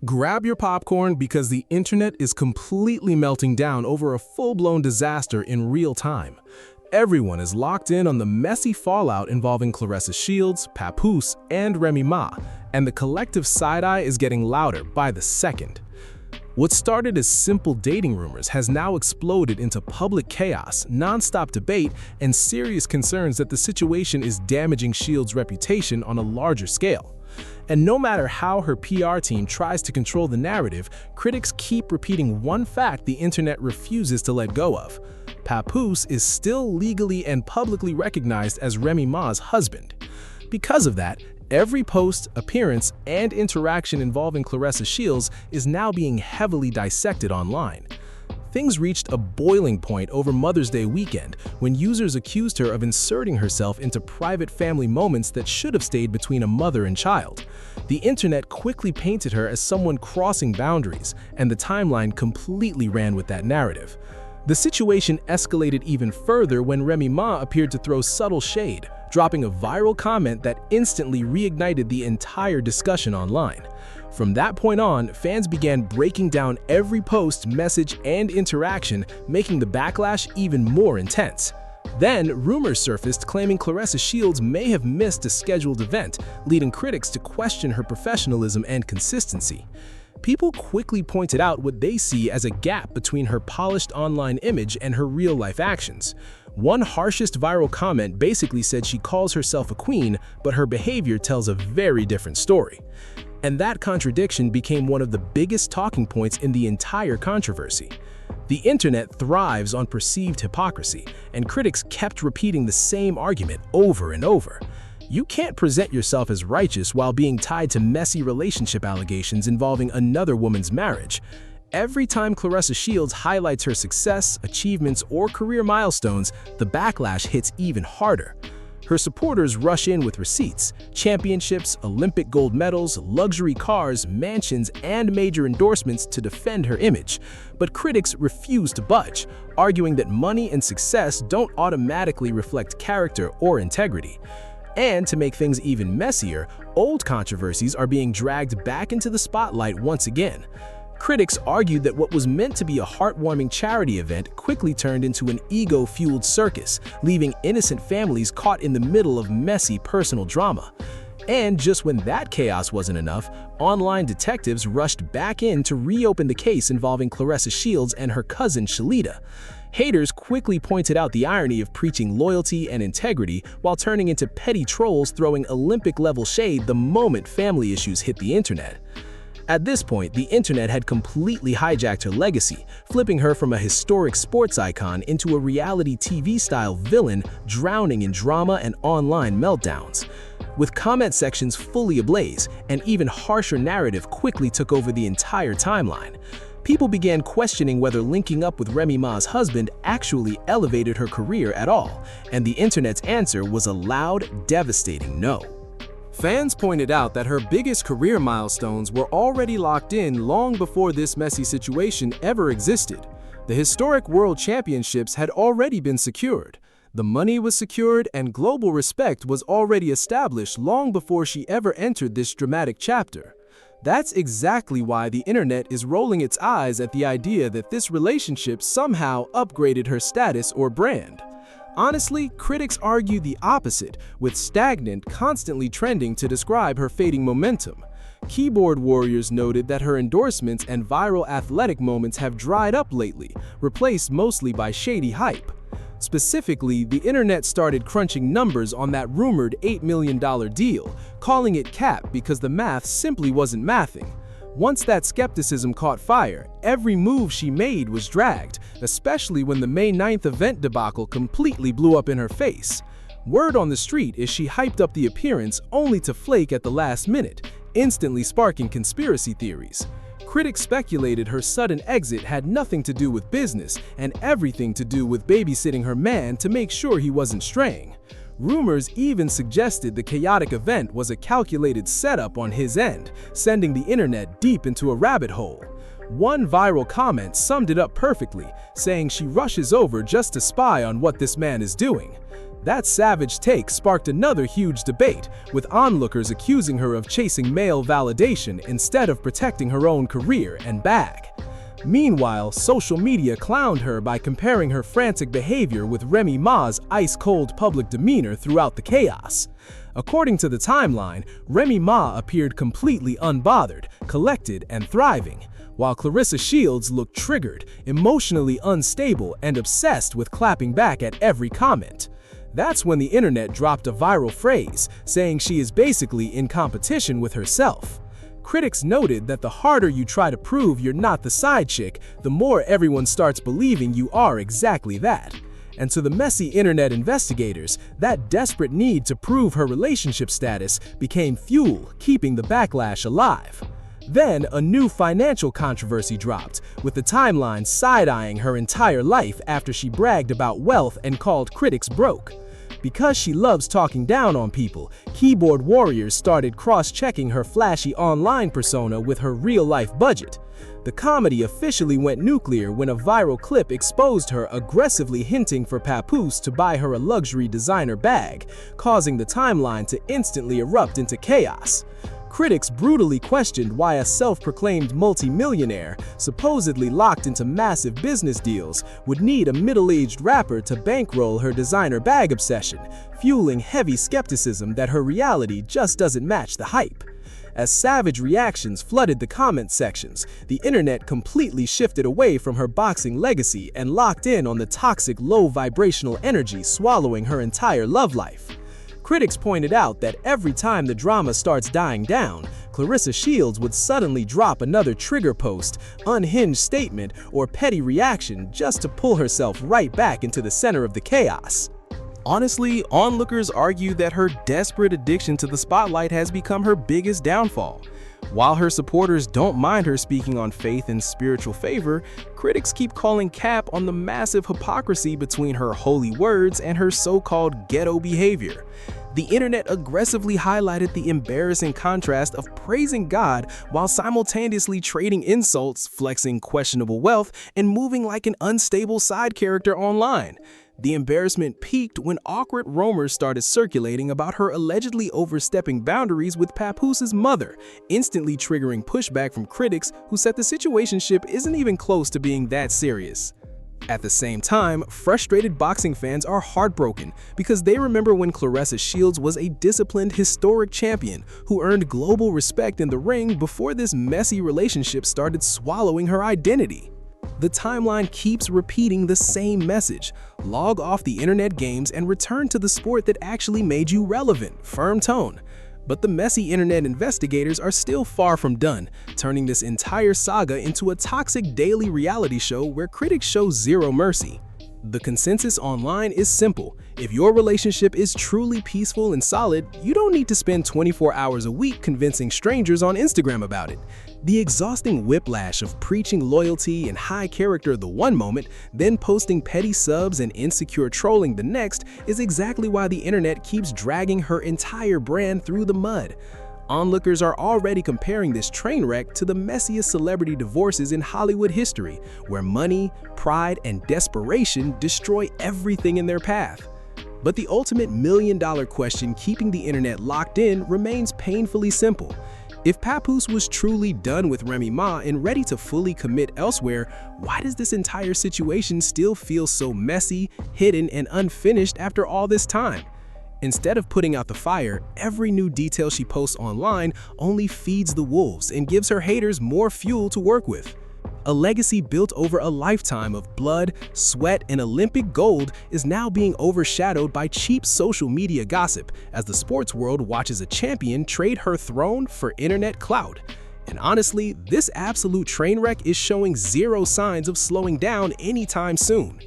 Grab your popcorn because the internet is completely melting down over a full-blown disaster in real time. Everyone is locked in on the messy fallout involving Claressa Shields, Papoose, and Remy Ma, and the collective side-eye is getting louder by the second. What started as simple dating rumors has now exploded into public chaos, non-stop debate, and serious concerns that the situation is damaging Shields' reputation on a larger scale. And no matter how her PR team tries to control the narrative, critics keep repeating one fact the internet refuses to let go of. Papoose is still legally and publicly recognized as Remy Ma's husband. Because of that, every post, appearance, and interaction involving Claressa Shields is now being heavily dissected online. Things reached a boiling point over Mother's Day weekend when users accused her of inserting herself into private family moments that should have stayed between a mother and child. The internet quickly painted her as someone crossing boundaries, and the timeline completely ran with that narrative. The situation escalated even further when Remy Ma appeared to throw subtle shade, dropping a viral comment that instantly reignited the entire discussion online. From that point on, fans began breaking down every post, message, and interaction, making the backlash even more intense. Then, rumors surfaced claiming Claressa Shields may have missed a scheduled event, leading critics to question her professionalism and consistency. People quickly pointed out what they see as a gap between her polished online image and her real-life actions. One harshest viral comment basically said she calls herself a queen, but her behavior tells a very different story. And that contradiction became one of the biggest talking points in the entire controversy. The internet thrives on perceived hypocrisy, and critics kept repeating the same argument over and over. You can't present yourself as righteous while being tied to messy relationship allegations involving another woman's marriage. Every time Claressa Shields highlights her success, achievements, or career milestones, the backlash hits even harder. Her supporters rush in with receipts, championships, Olympic gold medals, luxury cars, mansions, and major endorsements to defend her image. But critics refuse to budge, arguing that money and success don't automatically reflect character or integrity. And to make things even messier, old controversies are being dragged back into the spotlight once again. Critics argued that what was meant to be a heartwarming charity event quickly turned into an ego-fueled circus, leaving innocent families caught in the middle of messy personal drama. And just when that chaos wasn't enough, online detectives rushed back in to reopen the case involving Claressa Shields and her cousin Shalita. Haters quickly pointed out the irony of preaching loyalty and integrity while turning into petty trolls throwing Olympic-level shade the moment family issues hit the internet. At this point, the internet had completely hijacked her legacy, flipping her from a historic sports icon into a reality TV-style villain drowning in drama and online meltdowns. With comment sections fully ablaze, an even harsher narrative quickly took over the entire timeline. People began questioning whether linking up with Remy Ma's husband actually elevated her career at all, and the internet's answer was a loud, devastating no. Fans pointed out that her biggest career milestones were already locked in long before this messy situation ever existed. The historic World Championships had already been secured. The money was secured and global respect was already established long before she ever entered this dramatic chapter. That's exactly why the internet is rolling its eyes at the idea that this relationship somehow upgraded her status or brand. Honestly, critics argue the opposite, with stagnant constantly trending to describe her fading momentum. Keyboard warriors noted that her endorsements and viral athletic moments have dried up lately, replaced mostly by shady hype. Specifically, the internet started crunching numbers on that rumored $8 million deal, calling it cap because the math simply wasn't mathing. Once that skepticism caught fire, every move she made was dragged, especially when the May 9th event debacle completely blew up in her face. Word on the street is she hyped up the appearance only to flake at the last minute, instantly sparking conspiracy theories. Critics speculated her sudden exit had nothing to do with business and everything to do with babysitting her man to make sure he wasn't straying. Rumors even suggested the chaotic event was a calculated setup on his end, sending the internet deep into a rabbit hole. One viral comment summed it up perfectly, saying she rushes over just to spy on what this man is doing. That savage take sparked another huge debate, with onlookers accusing her of chasing male validation instead of protecting her own career and bag. Meanwhile, social media clowned her by comparing her frantic behavior with Remy Ma's ice-cold public demeanor throughout the chaos. According to the timeline, Remy Ma appeared completely unbothered, collected, and thriving, while Claressa Shields looked triggered, emotionally unstable, and obsessed with clapping back at every comment. That's when the internet dropped a viral phrase, saying she is basically in competition with herself. Critics noted that the harder you try to prove you're not the side chick, the more everyone starts believing you are exactly that. And to the messy internet investigators, that desperate need to prove her relationship status became fuel, keeping the backlash alive. Then, a new financial controversy dropped, with the timeline side-eyeing her entire life after she bragged about wealth and called critics broke. Because she loves talking down on people, keyboard warriors started cross-checking her flashy online persona with her real-life budget. The comedy officially went nuclear when a viral clip exposed her aggressively hinting for Papoose to buy her a luxury designer bag, causing the timeline to instantly erupt into chaos. Critics brutally questioned why a self-proclaimed multi-millionaire, supposedly locked into massive business deals, would need a middle-aged rapper to bankroll her designer bag obsession, fueling heavy skepticism that her reality just doesn't match the hype. As savage reactions flooded the comment sections, the internet completely shifted away from her boxing legacy and locked in on the toxic low-vibrational energy swallowing her entire love life. Critics pointed out that every time the drama starts dying down, Claressa Shields would suddenly drop another trigger post, unhinged statement, or petty reaction just to pull herself right back into the center of the chaos. Honestly, onlookers argue that her desperate addiction to the spotlight has become her biggest downfall. While her supporters don't mind her speaking on faith and spiritual favor, critics keep calling cap on the massive hypocrisy between her holy words and her so-called ghetto behavior. The internet aggressively highlighted the embarrassing contrast of praising God while simultaneously trading insults, flexing questionable wealth, and moving like an unstable side character online. The embarrassment peaked when awkward rumors started circulating about her allegedly overstepping boundaries with Papoose's mother, instantly triggering pushback from critics who said the situationship isn't even close to being that serious. At the same time, frustrated boxing fans are heartbroken because they remember when Claressa Shields was a disciplined, historic champion who earned global respect in the ring before this messy relationship started swallowing her identity. The timeline keeps repeating the same message: log off the internet games and return to the sport that actually made you relevant. Firm tone. But the messy internet investigators are still far from done, turning this entire saga into a toxic daily reality show where critics show zero mercy. The consensus online is simple: if your relationship is truly peaceful and solid, you don't need to spend 24 hours a week convincing strangers on Instagram about it. The exhausting whiplash of preaching loyalty and high character the one moment, then posting petty subs and insecure trolling the next, is exactly why the internet keeps dragging her entire brand through the mud. Onlookers are already comparing this train wreck to the messiest celebrity divorces in Hollywood history, where money, pride, and desperation destroy everything in their path. But the ultimate million-dollar question keeping the internet locked in remains painfully simple. If Papoose was truly done with Remy Ma and ready to fully commit elsewhere, why does this entire situation still feel so messy, hidden, and unfinished after all this time? Instead of putting out the fire, every new detail she posts online only feeds the wolves and gives her haters more fuel to work with. A legacy built over a lifetime of blood, sweat, and Olympic gold is now being overshadowed by cheap social media gossip as the sports world watches a champion trade her throne for internet clout. And honestly, this absolute train wreck is showing zero signs of slowing down anytime soon.